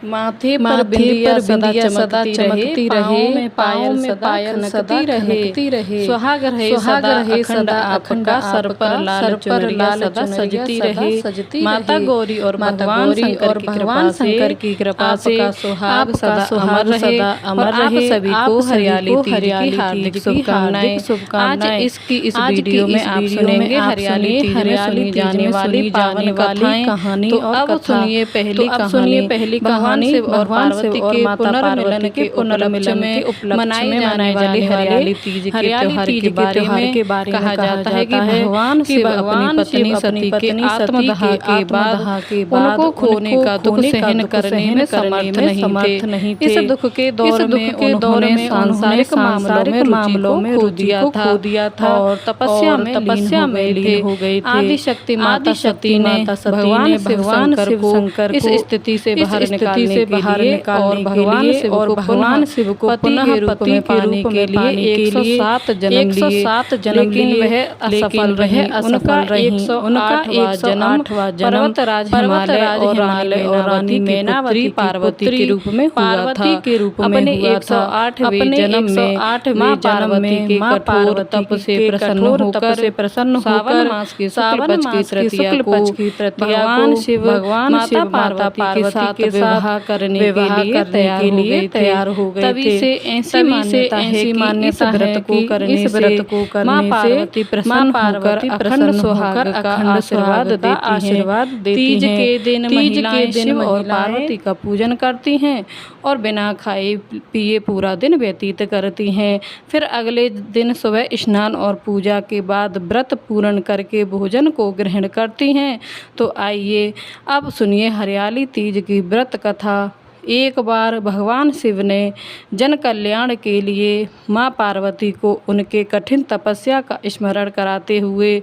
माथे पर बिंदिया सदा चमकती रहे, पाँव में पायल सदा खनकती रहे। सुहाग रहे सदा अखंड आपका, सर पर लाल चुनरिया सदा सजती रहे। माता गौरी और भगवान शंकर की कृपा से सुहाग सदा अमर रहे। आप सभी को हरियाली तीज की हार्दिक शुभकामनाएं। आज इसकी इस वीडियो में आप सुनेंगे हरियाली तीज में सुनी जाने वाली पावन कहानी। तो अब सुनिए पहली कहानी भगवान शिव और माता पार्वती के पुनर्मिलन में मनाई जाने वाली हरियाली तीज के त्योहार के बारे में कहा जाता है कि भगवान शिव अपनी पत्नी सती के आत्मदाह के बाद उनको खोने का दुख सहन करने में समर्थ नहीं थे। इस दुख के दौर में उन्होंने सांसारिक मामलों में रुचि खो दिया था और तपस्या में लीन हो गए थे। आदि शक्ति माता सती ने भगवान शिव शंकर इस स्थिति से बाहर निकालने के लिए और भगवान शिव को पुनः पति के पाने के लिए 107 जन्म लिए, लेकिन वह असफल रहे। उनका 108वां जन्म पर्वतराज हिमालय और रानी मैनावती पार्वती के रूप में हुआ था। अपने 108वें जन्म में माँ पार्वती के कठोर तप से प्रसन्न होकर सावन मास की तृतीया को भगवान शिव माता पार्वती के साथ करने के लिए तैयार हो गए थे। तभी से ऐसी मान्यता है कि इस व्रत को करने से प्रसन्न होकर अखंड सुहाग का आशीर्वाद देती तीज के दिन महिलाएं शिव और पार्वती का पूजन करती हैं और बिना खाए पिए पूरा दिन व्यतीत करती हैं। फिर अगले दिन सुबह स्नान और पूजा के बाद व्रत पूर्ण करके भोजन को ग्रहण करती हैं। तो आइए अब सुनिए हरियाली तीज की व्रत कथा। एक बार भगवान शिव ने जन कल्याण के लिए माँ पार्वती को उनके कठिन तपस्या का स्मरण कराते हुए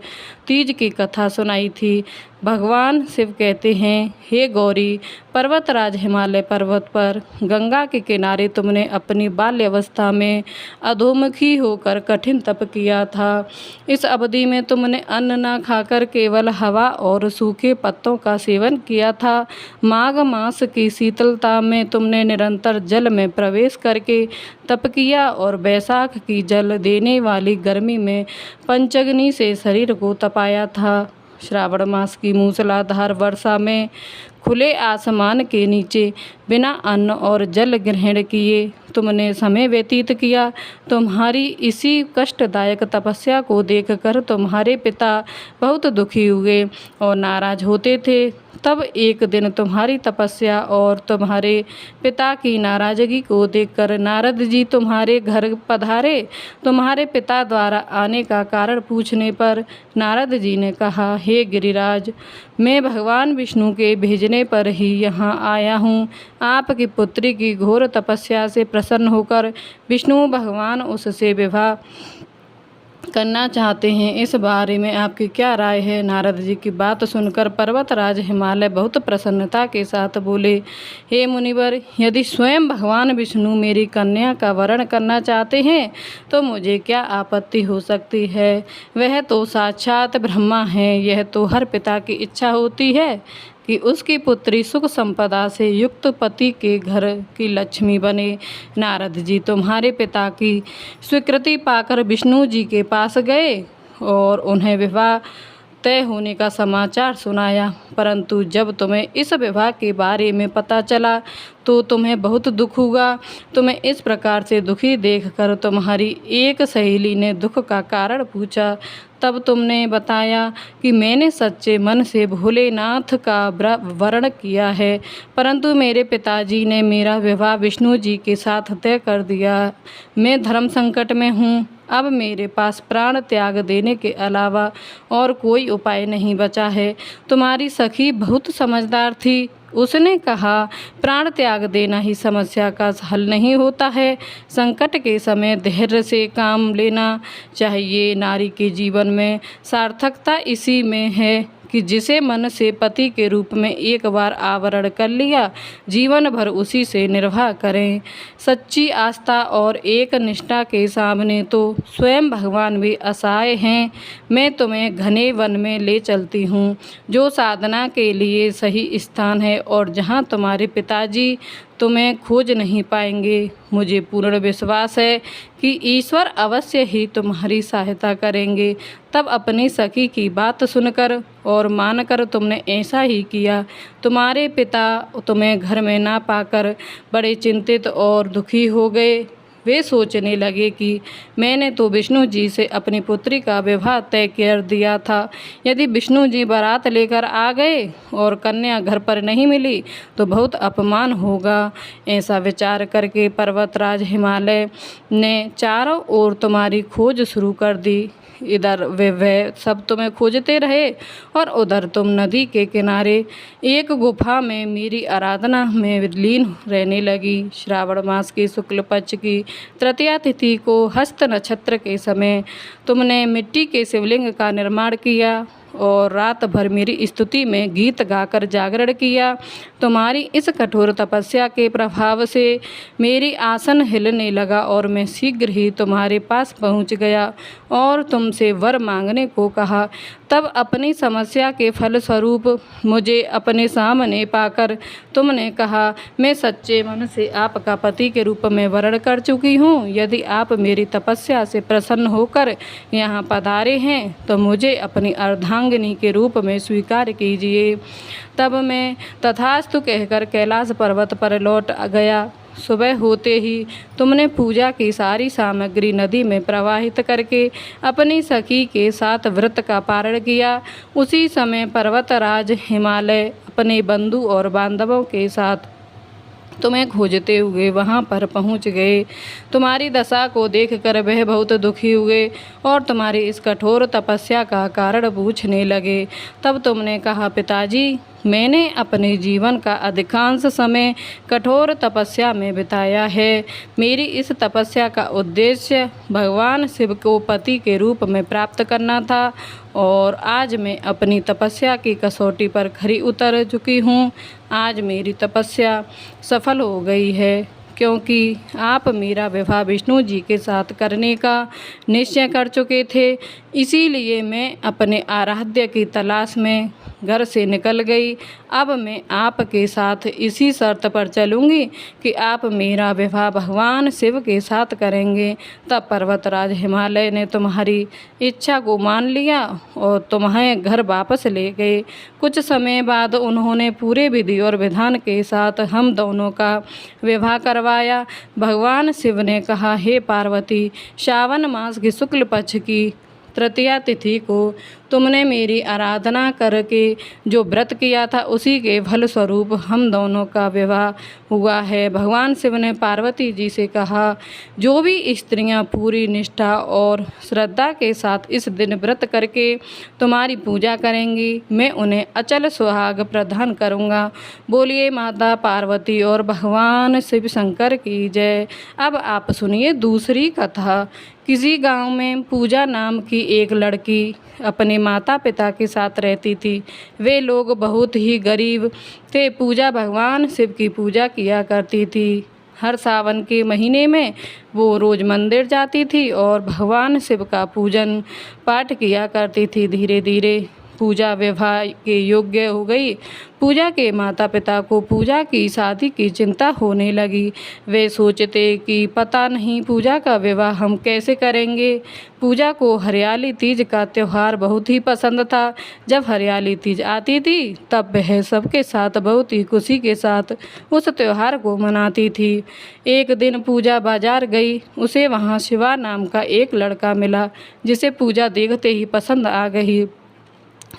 तीज की कथा सुनाई थी। भगवान शिव कहते हैं, हे गौरी, पर्वतराज हिमालय पर्वत पर गंगा के किनारे तुमने अपनी बाल्यावस्था में अधोमुखी होकर कठिन तप किया था। इस अवधि में तुमने अन्न न खाकर केवल हवा और सूखे पत्तों का सेवन किया था। माघ मास की शीतलता में तुमने निरंतर जल में प्रवेश करके तप किया और बैसाख की जल देने वाली गर्मी में पंचग्नि से शरीर को तपाया था। श्रावण मास की मूसलाधार वर्षा में खुले आसमान के नीचे बिना अन्न और जल ग्रहण किए तुमने समय व्यतीत किया। तुम्हारी इसी कष्टदायक तपस्या को देखकर तुम्हारे पिता बहुत दुखी हुए और नाराज होते थे। तब एक दिन तुम्हारी तपस्या और तुम्हारे पिता की नाराजगी को देखकर नारद जी तुम्हारे घर पधारे। तुम्हारे पिता द्वारा आने का कारण पूछने पर नारद जी ने कहा, हे गिरिराज, मैं भगवान विष्णु के भेजने पर ही यहाँ आया हूँ। आपकी पुत्री की घोर तपस्या से प्रसन्न होकर विष्णु भगवान उससे विवाह करना चाहते हैं। इस बारे में आपकी क्या राय है? नारद जी की बात सुनकर पर्वतराज हिमालय बहुत प्रसन्नता के साथ बोले, हे मुनिवर, यदि स्वयं भगवान विष्णु मेरी कन्या का वरण करना चाहते हैं तो मुझे क्या आपत्ति हो सकती है। वह तो साक्षात ब्रह्मा हैं। यह तो हर पिता की इच्छा होती है कि उसकी पुत्री सुख संपदा से युक्त पति के घर की लक्ष्मी बने। नारद जी तुम्हारे पिता की स्वीकृति पाकर विष्णु जी के पास गए और उन्हें विवाह तय होने का समाचार सुनाया। परंतु जब तुम्हें इस विवाह के बारे में पता चला तो तुम्हें बहुत दुख हुआ। तुम्हें इस प्रकार से दुखी देखकर तुम्हारी एक सहेली ने दुख का कारण पूछा। तब तुमने बताया कि मैंने सच्चे मन से भोलेनाथ का वरण किया है, परंतु मेरे पिताजी ने मेरा विवाह विष्णु जी के साथ तय कर दिया। मैं धर्म संकट में हूँ। अब मेरे पास प्राण त्याग देने के अलावा और कोई उपाय नहीं बचा है। तुम्हारी सखी बहुत समझदार थी। उसने कहा, प्राण त्याग देना ही समस्या का हल नहीं होता है। संकट के समय धैर्य से काम लेना चाहिए। नारी के जीवन में सार्थकता इसी में है कि जिसे मन से पति के रूप में एक बार आवरण कर लिया, जीवन भर उसी से निर्वाह करें। सच्ची आस्था और एक निष्ठा के सामने तो स्वयं भगवान भी असहाय हैं। मैं तुम्हें घने वन में ले चलती हूँ, जो साधना के लिए सही स्थान है और जहाँ तुम्हारे पिताजी तुम्हें खोज नहीं पाएंगे। मुझे पूर्ण विश्वास है कि ईश्वर अवश्य ही तुम्हारी सहायता करेंगे। तब अपनी सखी की बात सुनकर और मानकर तुमने ऐसा ही किया। तुम्हारे पिता तुम्हें घर में ना पाकर बड़े चिंतित और दुखी हो गए। वे सोचने लगे कि मैंने तो विष्णु जी से अपनी पुत्री का विवाह तय कर दिया था। यदि विष्णु जी बारात लेकर आ गए और कन्या घर पर नहीं मिली तो बहुत अपमान होगा। ऐसा विचार करके पर्वतराज हिमालय ने चारों ओर तुम्हारी खोज शुरू कर दी। इधर वे सब तुम्हें खोजते रहे और उधर तुम नदी के किनारे एक गुफा में मेरी आराधना में लीन रहने लगी। श्रावण मास की शुक्ल पक्ष की तृतीया तिथि को हस्त नक्षत्र के समय तुमने मिट्टी के शिवलिंग का निर्माण किया और रात भर मेरी स्तुति में गीत गाकर जागरण किया। तुम्हारी इस कठोर तपस्या के प्रभाव से मेरी आसन हिलने लगा और मैं शीघ्र ही तुम्हारे पास पहुंच गया और तुमसे वर मांगने को कहा। तब अपनी समस्या के फलस्वरूप मुझे अपने सामने पाकर तुमने कहा, मैं सच्चे मन से आपका पति के रूप में वर्ण कर चुकी हूँ। यदि आप मेरी तपस्या से प्रसन्न होकर यहाँ पधारे हैं तो मुझे अपनी अर्धांगिनी के रूप में स्वीकार कीजिए। तब मैं तथास्तु कहकर कैलाश पर्वत पर लौट गया। सुबह होते ही तुमने पूजा की सारी सामग्री नदी में प्रवाहित करके अपनी सखी के साथ व्रत का पारण किया। उसी समय पर्वतराज हिमालय अपने बंधु और बांधवों के साथ तुम्हें खोजते हुए वहां पर पहुंच गए। तुम्हारी दशा को देखकर वह बहुत दुखी हुए और तुम्हारी इस कठोर तपस्या का कारण पूछने लगे। तब तुमने कहा, पिताजी, मैंने अपने जीवन का अधिकांश समय कठोर तपस्या में बिताया है। मेरी इस तपस्या का उद्देश्य भगवान शिव को पति के रूप में प्राप्त करना था और आज मैं अपनी तपस्या की कसौटी पर खरी उतर चुकी हूँ। आज मेरी तपस्या सफल हो गई है, क्योंकि आप मेरा विवाह विष्णु जी के साथ करने का निश्चय कर चुके थे। इसीलिए मैं अपने आराध्य की तलाश में घर से निकल गई। अब मैं आपके साथ इसी शर्त पर चलूँगी कि आप मेरा विवाह भगवान शिव के साथ करेंगे। तब पर्वतराज हिमालय ने तुम्हारी इच्छा को मान लिया और तुम्हें घर वापस ले गए। कुछ समय बाद उन्होंने पूरे विधि और विधान के साथ हम दोनों का विवाह करवाया। भगवान शिव ने कहा, हे पार्वती, श्रावण मास की शुक्ल पक्ष की तृतीया तिथि को तुमने मेरी आराधना करके जो व्रत किया था उसी के फल स्वरूप हम दोनों का विवाह हुआ है। भगवान शिव ने पार्वती जी से कहा, जो भी स्त्रियां पूरी निष्ठा और श्रद्धा के साथ इस दिन व्रत करके तुम्हारी पूजा करेंगी, मैं उन्हें अचल सुहाग प्रदान करूँगा। बोलिए माता पार्वती और भगवान शिव शंकर की जय। अब आप सुनिए दूसरी कथा। किसी गांव में पूजा नाम की एक लड़की अपने माता पिता के साथ रहती थी। वे लोग बहुत ही गरीब थे। पूजा भगवान शिव की पूजा किया करती थी। हर सावन के महीने में वो रोज़ मंदिर जाती थी और भगवान शिव का पूजन पाठ किया करती थी। धीरे धीरे पूजा विवाह के योग्य हो गई। पूजा के माता पिता को पूजा की शादी की चिंता होने लगी। वे सोचते कि पता नहीं पूजा का विवाह हम कैसे करेंगे। पूजा को हरियाली तीज का त्यौहार बहुत ही पसंद था। जब हरियाली तीज आती थी तब वह सबके साथ बहुत ही खुशी के साथ उस त्यौहार को मनाती थी। एक दिन पूजा बाजार गई। उसे वहाँ शिवा नाम का एक लड़का मिला, जिसे पूजा देखते ही पसंद आ गई।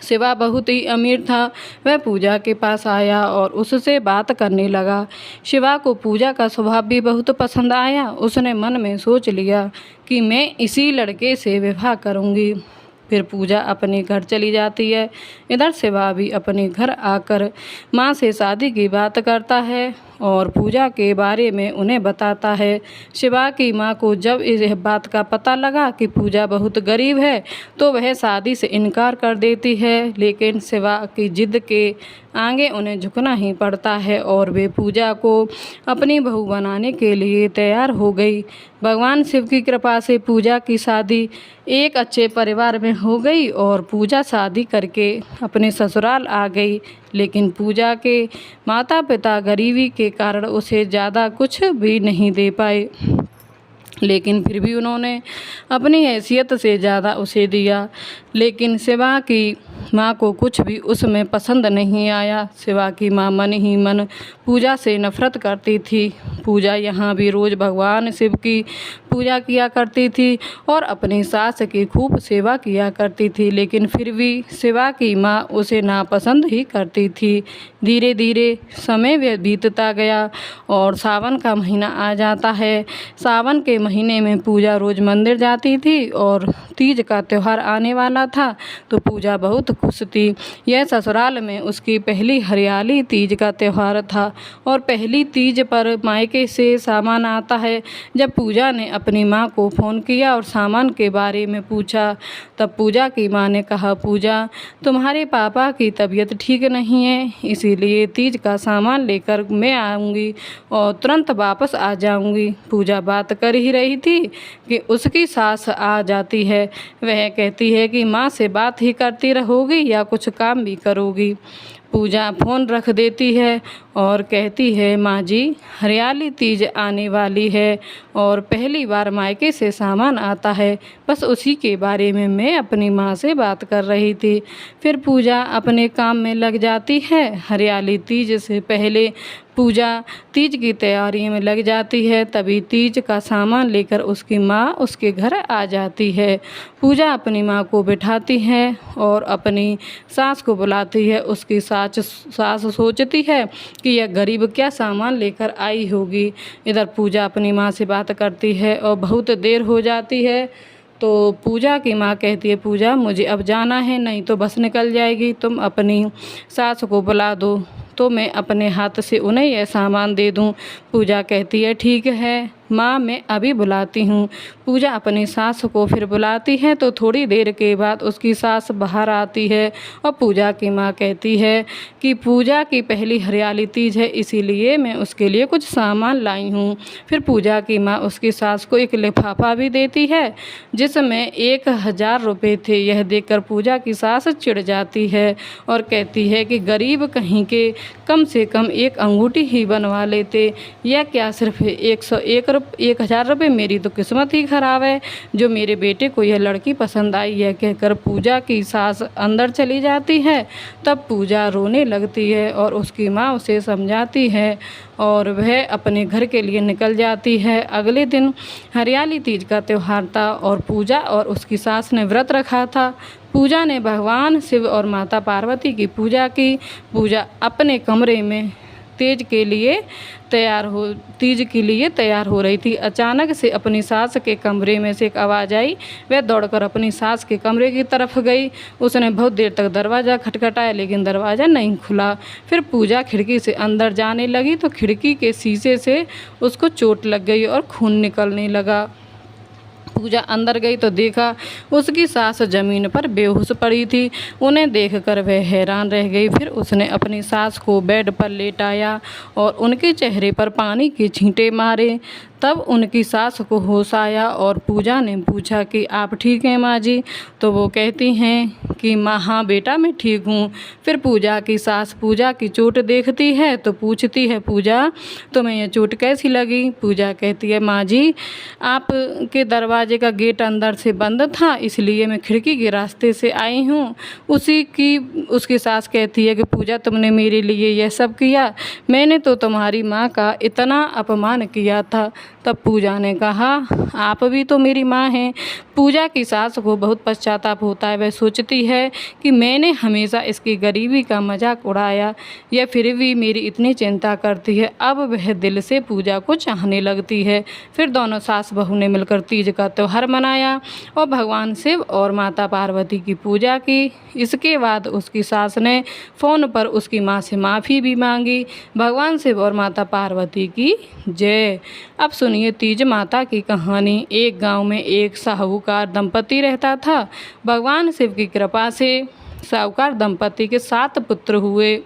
शिवा बहुत ही अमीर था। वह पूजा के पास आया और उससे बात करने लगा। शिवा को पूजा का स्वभाव भी बहुत पसंद आया। उसने मन में सोच लिया कि मैं इसी लड़के से विवाह करूंगी। फिर पूजा अपने घर चली जाती है। इधर शिवा भी अपने घर आकर माँ से शादी की बात करता है और पूजा के बारे में उन्हें बताता है। शिवा की माँ को जब इस बात का पता लगा कि पूजा बहुत गरीब है तो वह शादी से इनकार कर देती है, लेकिन शिवा की जिद के आगे उन्हें झुकना ही पड़ता है और वे पूजा को अपनी बहू बनाने के लिए तैयार हो गई। भगवान शिव की कृपा से पूजा की शादी एक अच्छे परिवार में हो गई और पूजा शादी करके अपने ससुराल आ गई। लेकिन पूजा के माता पिता गरीबी के कारण उसे ज़्यादा कुछ भी नहीं दे पाए, लेकिन फिर भी उन्होंने अपनी हैसियत से ज़्यादा उसे दिया। लेकिन शिवा की माँ को कुछ भी उसमें पसंद नहीं आया। शिवा की माँ मन ही मन पूजा से नफरत करती थी। पूजा यहाँ भी रोज़ भगवान शिव की पूजा किया करती थी और अपनी सास की खूब सेवा किया करती थी, लेकिन फिर भी शिवा की माँ उसे नापसंद ही करती थी। धीरे धीरे समय बीतता गया और सावन का महीना आ जाता है। सावन के महीने में पूजा रोज़ मंदिर जाती थी और तीज का त्यौहार आने वाला था तो पूजा बहुत खुश थी। यह ससुराल में उसकी पहली हरियाली तीज का त्यौहार था और पहली तीज पर मायके से सामान आता है। जब पूजा ने अपनी माँ को फ़ोन किया और सामान के बारे में पूछा तब पूजा की माँ ने कहा, पूजा तुम्हारे पापा की तबीयत ठीक नहीं है, इसीलिए तीज का सामान लेकर मैं आऊँगी और तुरंत वापस आ जाऊँगी। पूजा बात कर ही रही थी कि उसकी सास आ जाती है। वह कहती है कि माँ से बात ही करती रहोगी या कुछ काम भी करोगी। पूजा फ़ोन रख देती है और कहती है, माँ जी हरियाली तीज आने वाली है और पहली बार मायके से सामान आता है, बस उसी के बारे में मैं अपनी माँ से बात कर रही थी। फिर पूजा अपने काम में लग जाती है। हरियाली तीज से पहले पूजा तीज की तैयारी में लग जाती है। तभी तीज का सामान लेकर उसकी माँ उसके घर आ जाती है। पूजा अपनी माँ को बिठाती है और अपनी सास को बुलाती है। उसकी सास सोचती है कि यह गरीब क्या सामान लेकर आई होगी। इधर पूजा अपनी माँ से बात करती है और बहुत देर हो जाती है तो पूजा की माँ कहती है, पूजा मुझे अब जाना है, नहीं तो बस निकल जाएगी। तुम अपनी सास को बुला दो तो मैं अपने हाथ से उन्हें यह सामान दे दूं। पूजा कहती है, ठीक है माँ, मैं अभी बुलाती हूँ। पूजा अपनी सास को फिर बुलाती है तो थोड़ी देर के बाद उसकी सास बाहर आती है और पूजा की माँ कहती है कि पूजा की पहली हरियाली तीज है, इसीलिए मैं उसके लिए कुछ सामान लाई हूँ। फिर पूजा की माँ उसकी सास को एक लिफाफा भी देती है जिसमें 1000 रुपये थे। यह देखकर पूजा की सास चिढ़ जाती है और कहती है कि गरीब कहीं के कम से कम एक अंगूठी ही बनवा लेते, यह क्या सिर्फ 1000 रुपये। मेरी तो किस्मत ही ख़राब है जो मेरे बेटे को यह लड़की पसंद आई है। कहकर पूजा की सास अंदर चली जाती है। तब पूजा रोने लगती है और उसकी माँ उसे समझाती है और वह अपने घर के लिए निकल जाती है। अगले दिन हरियाली तीज का त्यौहार था और पूजा और उसकी सास ने व्रत रखा था। पूजा ने भगवान शिव और माता पार्वती की पूजा की। पूजा अपने कमरे में तीज के लिए तैयार हो रही थी। अचानक से अपनी सास के कमरे में से एक आवाज़ आई। वह दौड़कर अपनी सास के कमरे की तरफ गई। उसने बहुत देर तक दरवाज़ा खटखटाया लेकिन दरवाज़ा नहीं खुला। फिर पूजा खिड़की से अंदर जाने लगी तो खिड़की के शीशे से उसको चोट लग गई और खून निकलने लगा। पूजा अंदर गई तो देखा उसकी सास ज़मीन पर बेहोश पड़ी थी। उन्हें देखकर वह हैरान रह गई। फिर उसने अपनी सास को बेड पर लेटाया और उनके चेहरे पर पानी के छींटे मारे। तब उनकी सास को होश आया और पूजा ने पूछा कि आप ठीक हैं माँ जी? तो वो कहती हैं कि माँ हाँ बेटा मैं ठीक हूँ। फिर पूजा की सास पूजा की चोट देखती है तो पूछती है, पूजा तुम्हें यह चोट कैसी लगी? पूजा कहती है, माँ जी आपके दरवाजे का गेट अंदर से बंद था इसलिए मैं खिड़की के रास्ते से आई हूँ। उसकी सास कहती है कि पूजा तुमने मेरे लिए यह सब किया? मैंने तो तुम्हारी माँ का इतना अपमान किया था, तब पूजा ने कहा, आप भी तो मेरी माँ हैं। पूजा की सास को बहुत पश्चाताप होता है। वह सोचती है कि मैंने हमेशा इसकी गरीबी का मजाक उड़ाया, यह फिर भी मेरी इतनी चिंता करती है। अब वह दिल से पूजा को चाहने लगती है। फिर दोनों सास बहू ने मिलकर तीज का त्यौहार मनाया और भगवान शिव और माता पार्वती की पूजा की। इसके बाद उसकी सास ने फ़ोन पर उसकी माँ से माफ़ी भी मांगी। भगवान शिव और माता पार्वती की जय। अब सुनिए तीज माता की कहानी। एक गांव में एक साहूकार दंपति रहता था। भगवान शिव की कृपा से साहूकार दंपति के 7 पुत्र हुए,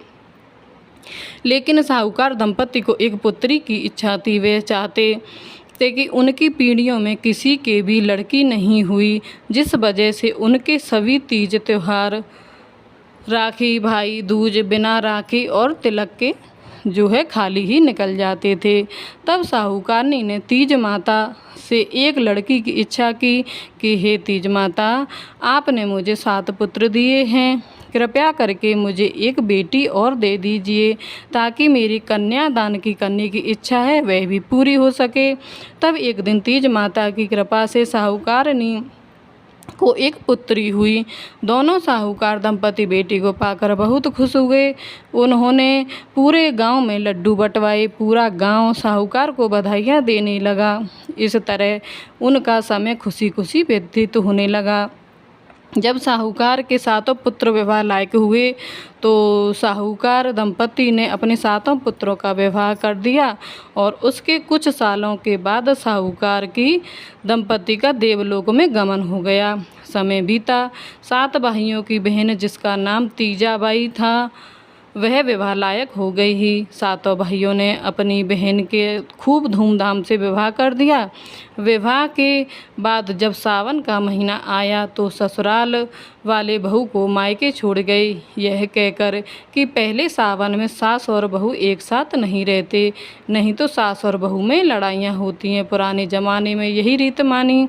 लेकिन साहूकार दंपति को एक पुत्री की इच्छा थी। वे चाहते थे कि उनकी पीढ़ियों में किसी के भी लड़की नहीं हुई, जिस वजह से उनके सभी तीज त्यौहार, राखी, भाई दूज बिना राखी और तिलक के खाली ही निकल जाते थे। तब साहूकारनी ने तीज माता से एक लड़की की इच्छा की कि हे तीज माता, आपने मुझे 7 पुत्र दिए हैं, कृपया करके मुझे एक बेटी और दे दीजिए, ताकि मेरी कन्यादान की करने की इच्छा है वह भी पूरी हो सके। तब एक दिन तीज माता की कृपा से साहूकारनी को एक पुत्री हुई। दोनों साहूकार दंपति बेटी को पाकर बहुत खुश हुए। उन्होंने पूरे गांव में लड्डू बंटवाए। पूरा गांव साहूकार को बधाइयाँ देने लगा। इस तरह उनका समय खुशी खुशी व्यतीत होने लगा। जब साहूकार के 7 पुत्र विवाह लायक हुए तो साहूकार दंपति ने अपने 7 पुत्रों का विवाह कर दिया और उसके कुछ सालों के बाद साहूकार की दंपति का देवलोक में गमन हो गया। समय बीता। 7 भाइयों की बहन, जिसका नाम तीजाबाई था, वह विवाह लायक हो गई ही। 7 भाइयों ने अपनी बहन के खूब धूमधाम से विवाह कर दिया। विवाह के बाद जब सावन का महीना आया तो ससुराल वाले बहू को मायके छोड़ गई, यह कहकर कि पहले सावन में सास और बहू एक साथ नहीं रहते, नहीं तो सास और बहू में लड़ाइयाँ होती हैं। पुराने ज़माने में यही रीत मानी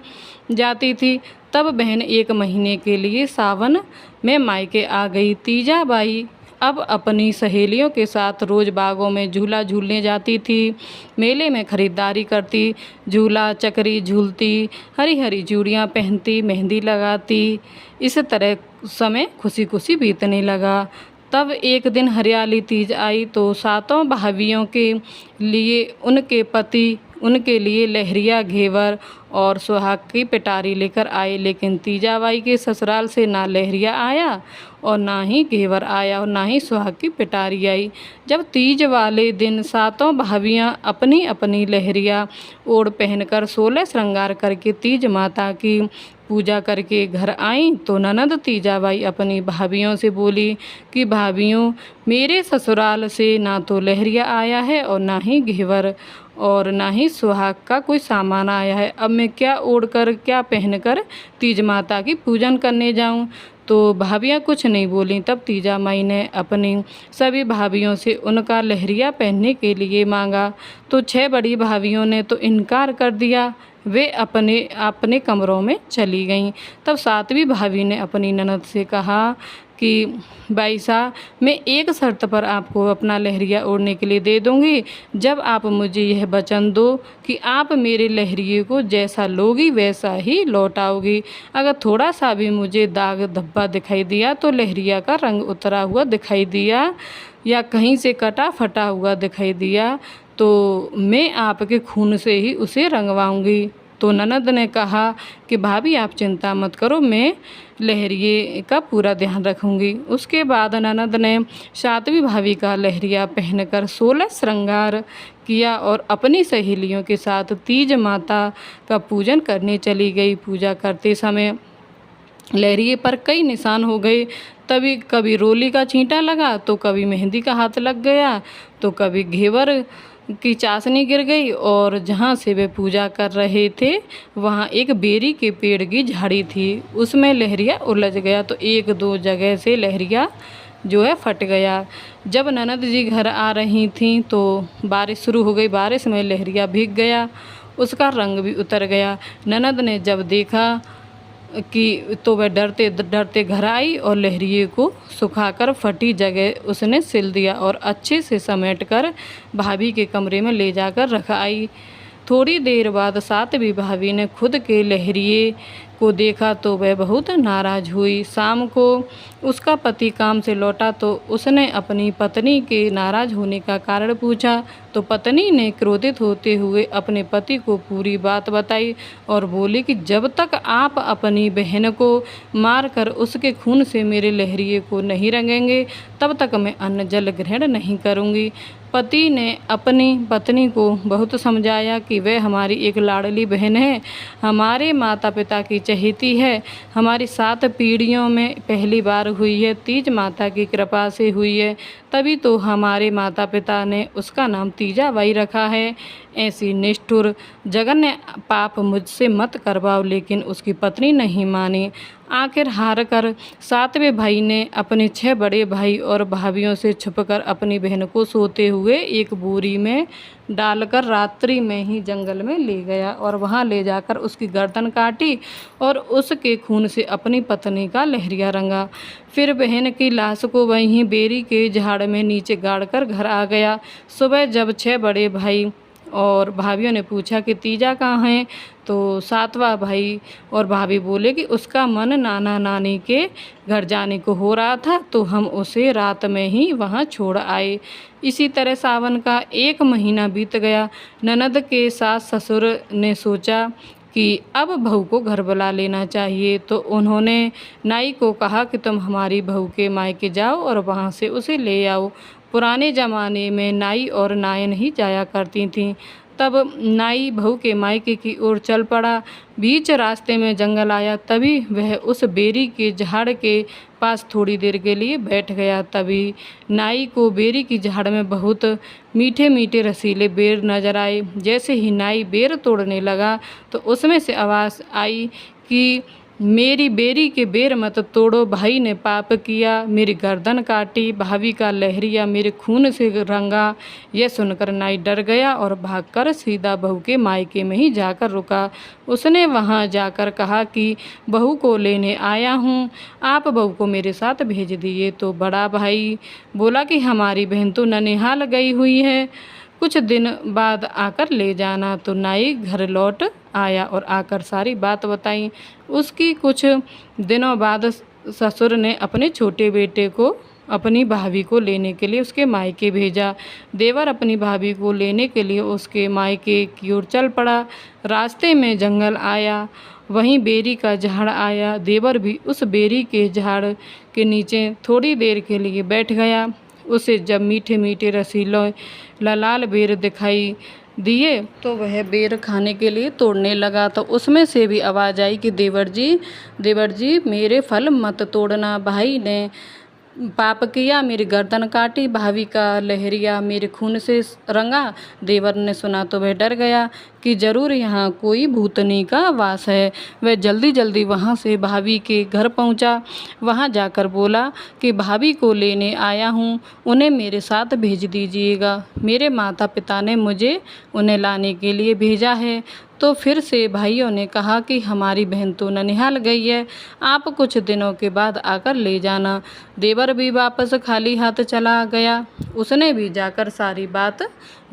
जाती थी। तब बहन 1 महीने के लिए सावन में मायके आ गई। तीजाबाई अब अपनी सहेलियों के साथ रोज़ बागों में झूला झूलने जाती थी, मेले में खरीदारी करती, झूला चकरी झूलती, हरी हरी चूड़ियाँ पहनती, मेहंदी लगाती। इस तरह समय खुशी खुशी बीतने लगा। तब एक दिन हरियाली तीज आई तो 7 भाभियों के लिए उनके पति उनके लिए लहरिया, घेवर और सुहाग की पिटारी लेकर आए, लेकिन तीजाबाई के ससुराल से ना लहरिया आया और ना ही घेवर आया और ना ही सुहाग की पिटारी आई। जब तीज वाले दिन 7 भाभियाँ अपनी अपनी लहरिया ओढ़ पहनकर 16 श्रृंगार करके तीज माता की पूजा करके घर आईं तो ननद तीजाबाई अपनी भाभियों से बोली कि भाभियों, मेरे ससुराल से ना तो लहरिया आया है और ना ही घेवर और ना ही सुहाग का कोई सामान आया है। अब मैं क्या ओढ़कर क्या पहनकर तीज माता की पूजन करने जाऊं? तो भाभियाँ कुछ नहीं बोलीं। तब तीजा माई ने अपनी सभी भाभियों से उनका लहरिया पहनने के लिए मांगा तो 6 बड़ी भाभियों ने तो इनकार कर दिया। वे अपने अपने कमरों में चली गईं। तब 7वीं भाभी ने अपनी ननद से कहा कि बाई साहब, मैं एक शर्त पर आपको अपना लहरिया ओढ़ने के लिए दे दूंगी, जब आप मुझे यह वचन दो कि आप मेरे लहरिए को जैसा लोगी वैसा ही लौटाओगी। अगर थोड़ा सा भी मुझे दाग धब्बा दिखाई दिया तो लहरिया का रंग उतरा हुआ दिखाई दिया या कहीं से कटा फटा हुआ दिखाई दिया तो मैं आपके खून से ही उसे रंगवाऊंगी। तो ननद ने कहा कि भाभी आप चिंता मत करो, मैं लहरिए का पूरा ध्यान रखूंगी। उसके बाद ननद ने 7वीं भाभी का लहरिया पहनकर 16 श्रृंगार किया और अपनी सहेलियों के साथ तीज माता का पूजन करने चली गई। पूजा करते समय लहरिए पर कई निशान हो गए। तभी कभी रोली का छींटा लगा तो कभी मेहंदी का हाथ लग गया तो कभी घेवर की चाशनी गिर गई और जहाँ से वे पूजा कर रहे थे वहाँ एक बेरी के पेड़ की झाड़ी थी, उसमें लहरिया उलझ गया तो 1-2 जगह से लहरिया फट गया। जब ननद जी घर आ रही थीं तो बारिश शुरू हो गई। बारिश में लहरिया भीग गया, उसका रंग भी उतर गया। ननद ने जब देखा कि तो वह डरते डरते घर आई और लहरिए को सुखाकर फटी जगह उसने सिल दिया और अच्छे से समेटकर भाभी के कमरे में ले जाकर रख आई। थोड़ी देर बाद सातवीं भाभी ने खुद के लहरिये को देखा तो वह बहुत नाराज हुई। शाम को उसका पति काम से लौटा तो उसने अपनी पत्नी के नाराज होने का कारण पूछा, तो पत्नी ने क्रोधित होते हुए अपने पति को पूरी बात बताई और बोली कि जब तक आप अपनी बहन को मारकर उसके खून से मेरे लहरिये को नहीं रंगेंगे तब तक मैं अन्न जल ग्रहण नहीं करूंगी। पति ने अपनी पत्नी को बहुत समझाया कि वह हमारी एक लाडली बहन है, हमारे माता पिता की चहेती है, हमारी 7 पीढ़ियों में पहली बार हुई है, तीज माता की कृपा से हुई है, तभी तो हमारे माता पिता ने उसका नाम तीजाबाई रखा है। ऐसी निष्ठुर जघन्य पाप मुझसे मत करवाओ। लेकिन उसकी पत्नी नहीं मानी। आखिर हार कर 7वें भाई ने अपने 6 बड़े भाई और भाभियों से छुपकर अपनी बहन को सोते हुए एक बोरी में डालकर रात्रि में ही जंगल में ले गया और वहां ले जाकर उसकी गर्दन काटी और उसके खून से अपनी पत्नी का लहरिया रंगा। फिर बहन की लाश को वहीं बेरी के झाड़ में नीचे गाड़कर घर आ गया। सुबह जब 6 बड़े भाई और भाभियों ने पूछा कि तीजा कहाँ है, तो 7वां भाई और भाभी बोले कि उसका मन नाना नानी के घर जाने को हो रहा था तो हम उसे रात में ही वहाँ छोड़ आए। इसी तरह सावन का 1 महीना बीत गया। ननद के सास ससुर ने सोचा कि अब बहू को घर बुला लेना चाहिए, तो उन्होंने नाई को कहा कि तुम हमारी बहू के मायके जाओ और वहाँ से उसे ले आओ। पुराने ज़माने में नाई और नायन ही जाया करती थीं। तब नाई बहू के मायके की ओर चल पड़ा। बीच रास्ते में जंगल आया, तभी वह उस बेरी के झाड़ के पास थोड़ी देर के लिए बैठ गया। तभी नाई को बेरी की झाड़ में बहुत मीठे मीठे रसीले बेर नजर आए। जैसे ही नाई बेर तोड़ने लगा तो उसमें से आवाज़ आई कि मेरी बेरी के बेर मत तोड़ो, भाई ने पाप किया, मेरी गर्दन काटी, भाभी का लहरिया मेरे खून से रंगा। यह सुनकर नाई डर गया और भागकर सीधा बहू के मायके में ही जाकर रुका। उसने वहां जाकर कहा कि बहू को लेने आया हूं, आप बहू को मेरे साथ भेज दिए। तो बड़ा भाई बोला कि हमारी बहन तो ननिहाल गई हुई है, कुछ दिन बाद आकर ले जाना। तो नाई घर लौट आया और आकर सारी बात बताई। उसकी कुछ दिनों बाद ससुर ने अपने छोटे बेटे को अपनी भाभी को लेने के लिए उसके मायके भेजा। देवर अपनी भाभी को लेने के लिए उसके मायके की ओर चल पड़ा। रास्ते में जंगल आया, वहीं बेरी का झाड़ आया। देवर भी उस बेरी के झाड़ के नीचे थोड़ी देर के लिए बैठ गया। उसे जब मीठे मीठे रसीले लाल बेर दिखाई दिए तो वह बेर खाने के लिए तोड़ने लगा। तो उसमें से भी आवाज़ आई कि देवर जी मेरे फल मत तोड़ना, भाई ने पाप किया, मेरी गर्दन काटी, भाभी का लहरिया मेरे खून से रंगा। देवर ने सुना तो वह डर गया कि जरूर यहाँ कोई भूतनी का वास है। वह जल्दी जल्दी वहाँ से भाभी के घर पहुँचा। वहाँ जाकर बोला कि भाभी को लेने आया हूँ, उन्हें मेरे साथ भेज दीजिएगा, मेरे माता पिता ने मुझे उन्हें लाने के लिए भेजा है। तो फिर से भाइयों ने कहा कि हमारी बहन तो ननिहाल गई है, आप कुछ दिनों के बाद आकर ले जाना। देवर भी वापस खाली हाथ चला गया। उसने भी जाकर सारी बात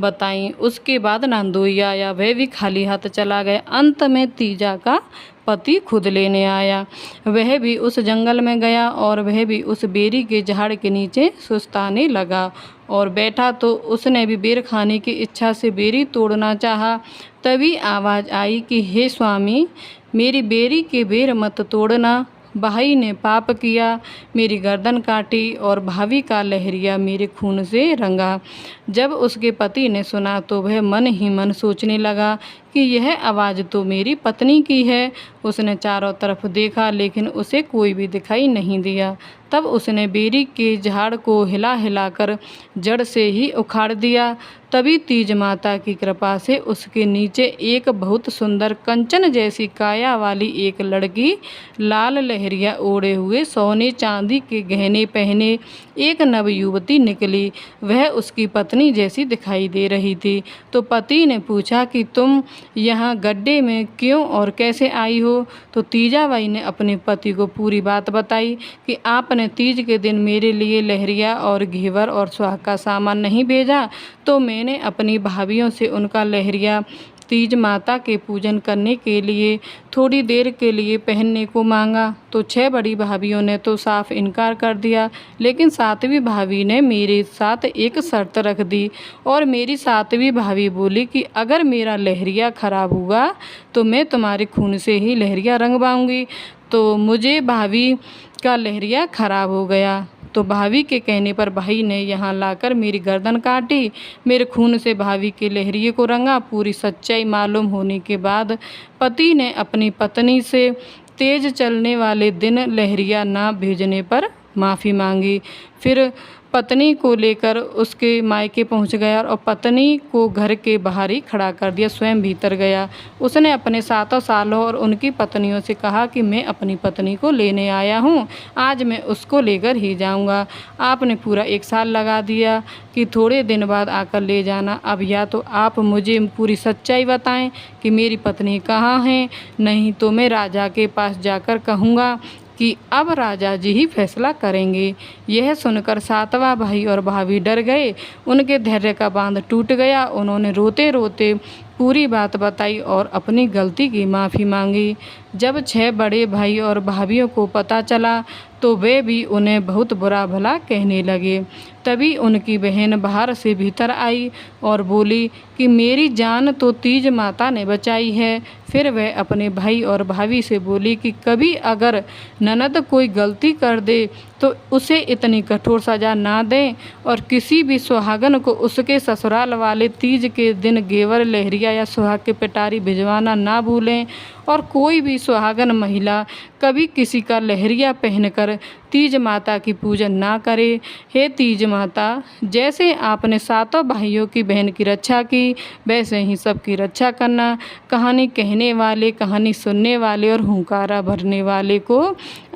बताई। उसके बाद नंदोई आया, वह भी खाली हाथ चला गया। अंत में तीजा का पति खुद लेने आया। वह भी उस जंगल में गया और वह भी उस बेरी के झाड़ के नीचे सुस्ताने लगा और बैठा। तो उसने भी बेर खाने की इच्छा से बेरी तोड़ना चाहा। तभी आवाज़ आई कि हे स्वामी, मेरी बेरी के बेर मत तोड़ना, भाई ने पाप किया, मेरी गर्दन काटी और भाभी का लहरिया मेरे खून से रंगा। जब उसके पति ने सुना तो वह मन ही मन सोचने लगा कि यह आवाज़ तो मेरी पत्नी की है। उसने चारों तरफ देखा लेकिन उसे कोई भी दिखाई नहीं दिया। तब उसने बेरी के झाड़ को हिला हिलाकर जड़ से ही उखाड़ दिया। तभी तीज माता की कृपा से उसके नीचे एक बहुत सुंदर कंचन जैसी काया वाली एक लड़की, लाल लहरिया ओढ़े हुए, सोने चांदी के गहने पहने एक नवयुवती निकली। वह उसकी पत्नी जैसी दिखाई दे रही थी। तो पति ने पूछा कि तुम यहाँ गड्ढे में क्यों और कैसे आई हो? तो तीजाबाई ने अपने पति को पूरी बात बताई कि आपने तीज के दिन मेरे लिए लहरिया और घेवर और सुहाग का सामान नहीं भेजा, तो मैंने अपनी भाभियों से उनका लहरिया तीज माता के पूजन करने के लिए थोड़ी देर के लिए पहनने को मांगा तो 6 बड़ी भाभियों ने तो साफ इनकार कर दिया, लेकिन 7वीं भाभी ने मेरे साथ एक शर्त रख दी और मेरी 7वीं भाभी बोली कि अगर मेरा लहरिया खराब हुआ तो मैं तुम्हारे खून से ही लहरिया रंगवाऊंगी। तो मुझे भाभी का लहरिया खराब हो गया तो भाभी के कहने पर भाई ने यहाँ लाकर मेरी गर्दन काटी, मेरे खून से भाभी के लहरिये को रंगा। पूरी सच्चाई मालूम होने के बाद पति ने अपनी पत्नी से तेज चलने वाले दिन लहरिया ना भेजने पर माफ़ी मांगी। फिर पत्नी को लेकर उसके मायके पहुंच गया और पत्नी को घर के बाहर ही खड़ा कर दिया, स्वयं भीतर गया। उसने अपने 7 सालों और उनकी पत्नियों से कहा कि मैं अपनी पत्नी को लेने आया हूं, आज मैं उसको लेकर ही जाऊंगा। आपने पूरा 1 साल लगा दिया कि थोड़े दिन बाद आकर ले जाना। अब या तो आप मुझे पूरी सच्चाई बताएं कि मेरी पत्नी कहाँ है, नहीं तो मैं राजा के पास जाकर कहूँगा कि अब राजा जी ही फैसला करेंगे। यह सुनकर 7वां भाई और भाभी डर गए, उनके धैर्य का बांध टूट गया। उन्होंने रोते रोते पूरी बात बताई और अपनी गलती की माफ़ी मांगी। जब 6 बड़े भाई और भाभियों को पता चला तो वे भी उन्हें बहुत बुरा भला कहने लगे। तभी उनकी बहन बाहर से भीतर आई और बोली कि मेरी जान तो तीज माता ने बचाई है। फिर वह अपने भाई और भाभी से बोली कि कभी अगर ननद कोई गलती कर दे तो उसे इतनी कठोर सज़ा ना दें और किसी भी सुहागन को उसके ससुराल वाले तीज के दिन घेवर, लहरिया या सुहाग के पिटारी भिजवाना ना भूलें और कोई भी सुहागन महिला कभी किसी का लहरिया पहनकर तीज माता की पूजन ना करे। हे तीज माता, जैसे आपने 7 भाइयों की बहन की रक्षा की वैसे ही सबकी रक्षा करना। कहानी कहने वाले, कहानी सुनने वाले और हुंकारा भरने वाले को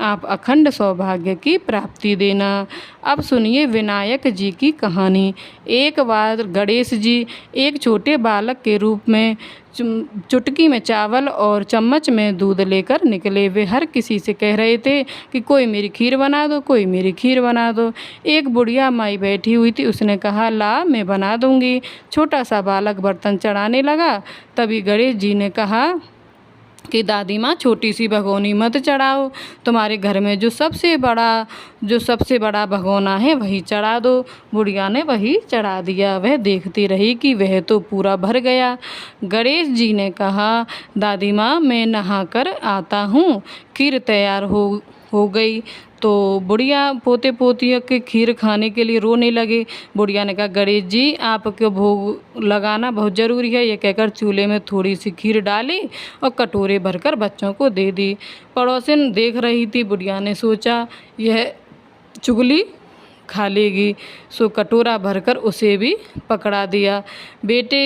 आप अखंड सौभाग्य की प्राप्ति देना। अब सुनिए विनायक जी की कहानी। एक बार गणेश जी एक छोटे बालक के रूप में चुटकी में चावल और चम्मच में दूध लेकर निकले। वे हर किसी से कह रहे थे कि कोई मेरी खीर बना दो, कोई मेरी खीर बना दो। एक बुढ़िया माई बैठी हुई थी, उसने कहा ला मैं बना दूंगी। छोटा सा बालक बर्तन चढ़ाने लगा। तभी गणेश जी ने कहा कि दादी माँ छोटी सी भगोनी मत चढ़ाओ, तुम्हारे घर में जो सबसे बड़ा भगोना है वही चढ़ा दो। बुढ़िया ने वही चढ़ा दिया। वह देखती रही कि वह तो पूरा भर गया। गणेश जी ने कहा दादी माँ मैं नहा कर आता हूँ। खीर तैयार हो गई तो बुढ़िया पोते पोतियों के खीर खाने के लिए रोने लगे। बुढ़िया ने कहा गणेश जी आपको भोग लगाना बहुत ज़रूरी है। यह कहकर चूल्हे में थोड़ी सी खीर डाली और कटोरे भरकर बच्चों को दे दी। पड़ोसिन देख रही थी। बुढ़िया ने सोचा यह चुगली खा लेगी, सो कटोरा भरकर उसे भी पकड़ा दिया। बेटे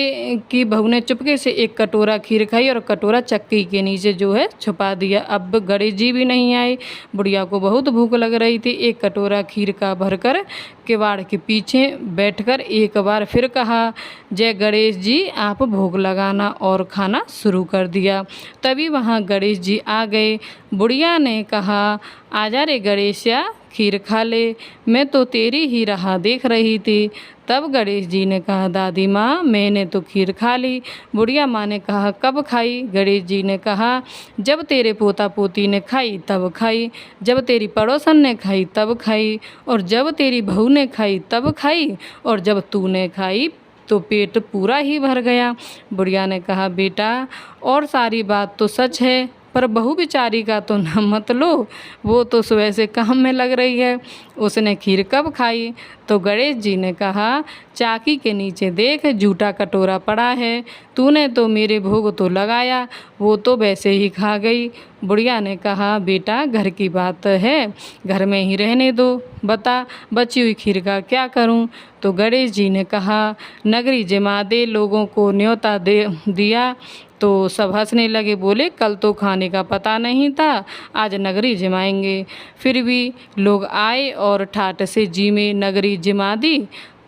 की बहू ने चुपके से एक कटोरा खीर खाई और कटोरा चक्की के नीचे जो है छुपा दिया। अब गणेश जी भी नहीं आए। बुढ़िया को बहुत भूख लग रही थी। एक कटोरा खीर का भरकर किवाड़ के पीछे बैठकर एक बार फिर कहा जय गणेश जी आप भोग लगाना और खाना शुरू कर दिया। तभी वहाँ गणेश जी आ गए। बुढ़िया ने कहा आजा रे गणेशया खीर खा ले, मैं तो तेरी ही राह देख रही थी। तब गणेश जी ने कहा दादी माँ मैंने तो खीर खा ली। बुढ़िया माँ ने कहा कब खाई? गणेश जी ने कहा जब तेरे पोता पोती ने खाई तब खाई, जब तेरी पड़ोसन ने खाई तब खाई, और जब तेरी बहू ने खाई तब खाई, और जब तूने खाई तो पेट पूरा ही भर गया। बुढ़िया ने कहा बेटा और सारी बात तो सच है, पर बहू बेचारी का तो नाम मत लो, वो तो सुबह से काम में लग रही है। उसने खीर कब खाई? तो गणेश जी ने कहा चाकी के नीचे देख झूठा कटोरा पड़ा है, तूने तो मेरे भोग तो लगाया, वो तो वैसे ही खा गई। बुढ़िया ने कहा बेटा घर की बात है, घर में ही रहने दो, बता बची हुई खीर का क्या करूं? तो गणेश जी ने कहा नगरी जमा दे, लोगों को न्योता दे दिया। तो सब हंसने लगे, बोले कल तो खाने का पता नहीं था, आज नगरी जमाएंगे। फिर भी लोग आए और ठाट से जी में नगरी जमा दी।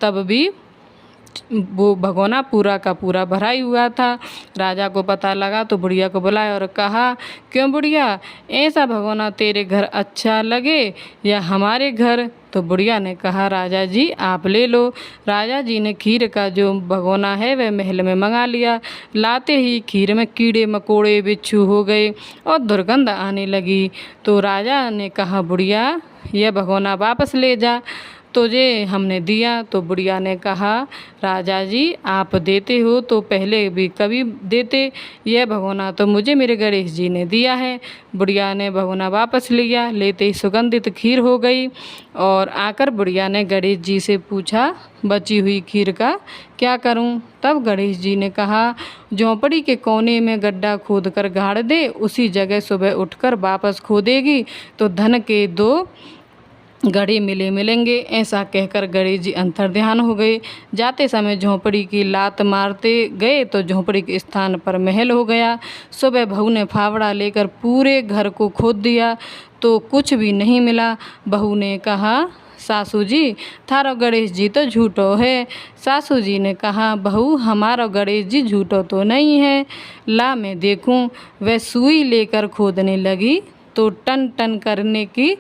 तब भी वो भगोना पूरा का पूरा भरा ही हुआ था। राजा को पता लगा तो बुढ़िया को बुलाया और कहा, क्यों बुढ़िया, ऐसा भगोना तेरे घर अच्छा लगे या हमारे घर? तो बुढ़िया ने कहा, राजा जी आप ले लो। राजा जी ने खीर का जो भगोना है वह महल में मंगा लिया। लाते ही खीर में कीड़े मकोड़े बिच्छू हो गए और दुर्गंध आने लगी। तो राजा ने कहा, बुढ़िया यह भगोना वापस ले जा, तुझे हमने दिया। तो बुढ़िया ने कहा, राजा जी आप देते हो तो पहले भी कभी देते, यह भगोना तो मुझे मेरे गणेश जी ने दिया है। बुढ़िया ने भगोना वापस लिया, लेते ही सुगंधित खीर हो गई। और आकर बुढ़िया ने गणेश जी से पूछा, बची हुई खीर का क्या करूं? तब गणेश जी ने कहा, झोंपड़ी के कोने में गड्ढा खोद कर गाड़ दे, उसी जगह सुबह उठकर वापस खोदेगी तो धन के 2 घड़े मिलेंगे। ऐसा कहकर गणेश जी अंतर्ध्यान हो गए। जाते समय झोंपड़ी की लात मारते गए तो झोंपड़ी के स्थान पर महल हो गया। सुबह बहू ने फावड़ा लेकर पूरे घर को खोद दिया तो कुछ भी नहीं मिला। बहू ने कहा, सासू जी थारो गणेश जी तो झूठो है। सासू जी ने कहा, बहू हमारा गणेश जी झूठो तो नहीं है, ला मैं देखूं। वह सुई लेकर खोदने लगी तो टन टन करने की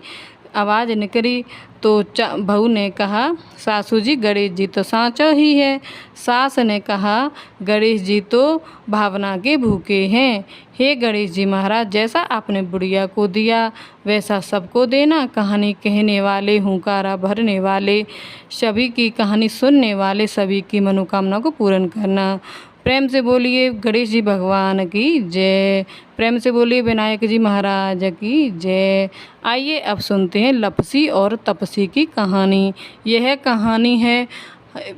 आवाज़ निकली। तो बहू ने कहा, सासू जी गणेश जी तो सांचो ही है। सास ने कहा, गणेश जी तो भावना के भूखे हैं। हे गणेश जी महाराज, जैसा आपने बुढ़िया को दिया वैसा सबको देना। कहानी कहने वाले, हुंकारा भरने वाले, सभी की कहानी सुनने वाले, सभी की मनोकामना को पूर्ण करना। प्रेम से बोलिए गणेश जी भगवान की जय। प्रेम से बोलिए विनायक जी महाराज की जय। आइए अब सुनते हैं लपसी और तपसी की कहानी। यह कहानी है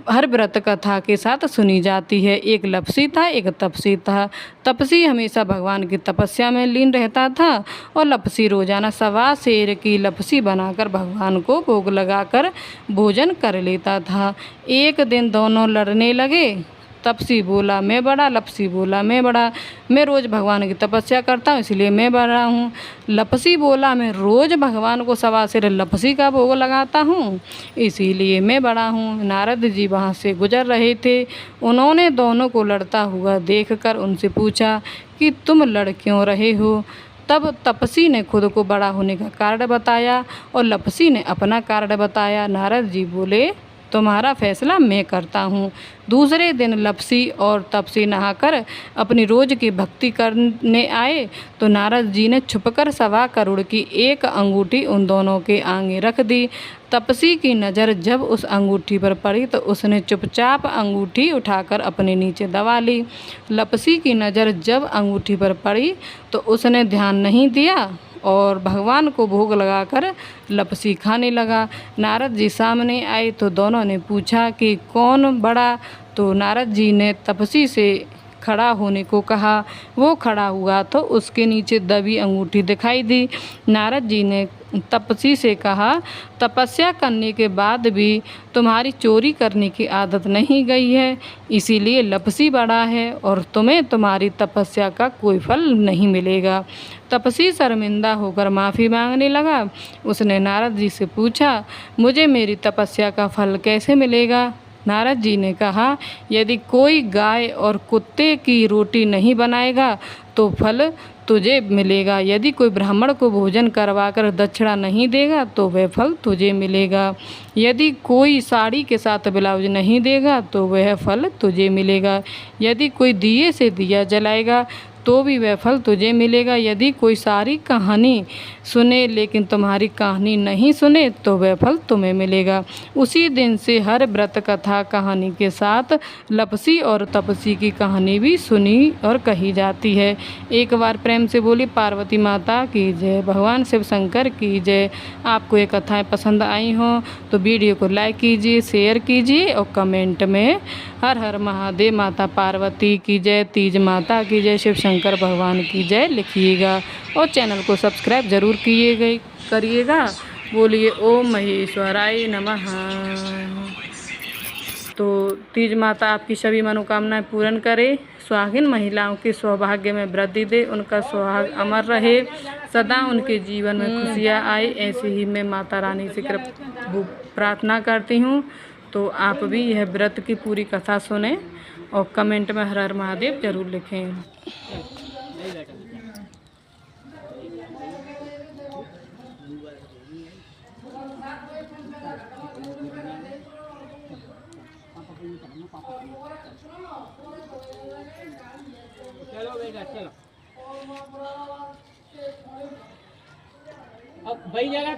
हर व्रत कथा के साथ सुनी जाती है। एक लपसी था, एक तपसी था। तपसी हमेशा भगवान की तपस्या में लीन रहता था और लपसी रोजाना 1.25 सेर की लपसी बनाकर भगवान को भोग लगाकर भोजन कर लेता था। एक दिन दोनों लड़ने लगे। तपसी बोला मैं बड़ा, लपसी बोला मैं बड़ा। मैं रोज़ भगवान की तपस्या करता हूँ इसलिए मैं बड़ा हूँ। लपसी बोला मैं रोज़ भगवान को 1.25 सेर लपसी का भोग लगाता हूँ इसीलिए मैं बड़ा हूँ। नारद जी वहाँ से गुजर रहे थे। उन्होंने दोनों को लड़ता हुआ देखकर उनसे पूछा कि तुम लड़ क्यों रहे हो? तब तपसी ने खुद को बड़ा होने का कारण बताया और लपसी ने अपना कारण बताया। नारद जी बोले, तुम्हारा फैसला मैं करता हूँ। दूसरे दिन लपसी और तपसी नहाकर अपनी रोज़ की भक्ति करने आए तो नारद जी ने छुपकर 1.25 करोड़ की एक अंगूठी उन दोनों के आगे रख दी। तपसी की नज़र जब उस अंगूठी पर पड़ी तो उसने चुपचाप अंगूठी उठाकर अपने नीचे दबा ली। लपसी की नज़र जब अंगूठी पर पड़ी तो उसने ध्यान नहीं दिया और भगवान को भोग लगाकर लपसी खाने लगा। नारद जी सामने आए तो दोनों ने पूछा कि कौन बड़ा? तो नारद जी ने तपसी से खड़ा होने को कहा। वो खड़ा हुआ तो उसके नीचे दबी अंगूठी दिखाई दी। नारद जी ने तपसी से कहा, तपस्या करने के बाद भी तुम्हारी चोरी करने की आदत नहीं गई है, इसीलिए लपसी बड़ा है और तुम्हें तुम्हारी तपस्या का कोई फल नहीं मिलेगा। तपसी शर्मिंदा होकर माफ़ी मांगने लगा। उसने नारद जी से पूछा, मुझे मेरी तपस्या का फल कैसे मिलेगा? नारद जी ने कहा, यदि कोई गाय और कुत्ते की रोटी नहीं बनाएगा तो फल तुझे मिलेगा। यदि कोई ब्राह्मण को भोजन करवाकर दक्षिणा नहीं देगा तो वह फल तुझे मिलेगा। यदि कोई साड़ी के साथ ब्लाउज नहीं देगा तो वह फल तुझे मिलेगा। यदि कोई दिए से दिया जलाएगा तो भी वह फल तुझे मिलेगा। यदि कोई सारी कहानी सुने लेकिन तुम्हारी कहानी नहीं सुने तो वह फल तुम्हें मिलेगा। उसी दिन से हर व्रत कथा कहानी के साथ लपसी और तपसी की कहानी भी सुनी और कही जाती है। एक बार प्रेम से बोली पार्वती माता की जय, भगवान शिव शंकर की जय। आपको ये कथाएं पसंद आई हों तो वीडियो को लाइक कीजिए, शेयर कीजिए और कमेंट में हर हर महादेव, माता पार्वती की जय, तीज माता की जय, शिव शंकर भगवान की जय लिखिएगा और चैनल को सब्सक्राइब जरूर करिएगा। बोलिए ओम महेश्वराय नमः। तो तीज माता आपकी सभी मनोकामनाएं पूर्ण करे, सुहागिन महिलाओं के सौभाग्य में वृद्धि दे, उनका सुहाग अमर रहे, सदा उनके जीवन में खुशियाँ आए, ऐसे ही मैं माता रानी से प्रार्थना करती हूँ। तो आप भी यह व्रत की पूरी कथा सुने और कमेंट में हर हर महादेव जरूर लिखें। चलो बेटा चलो अब भाई जगह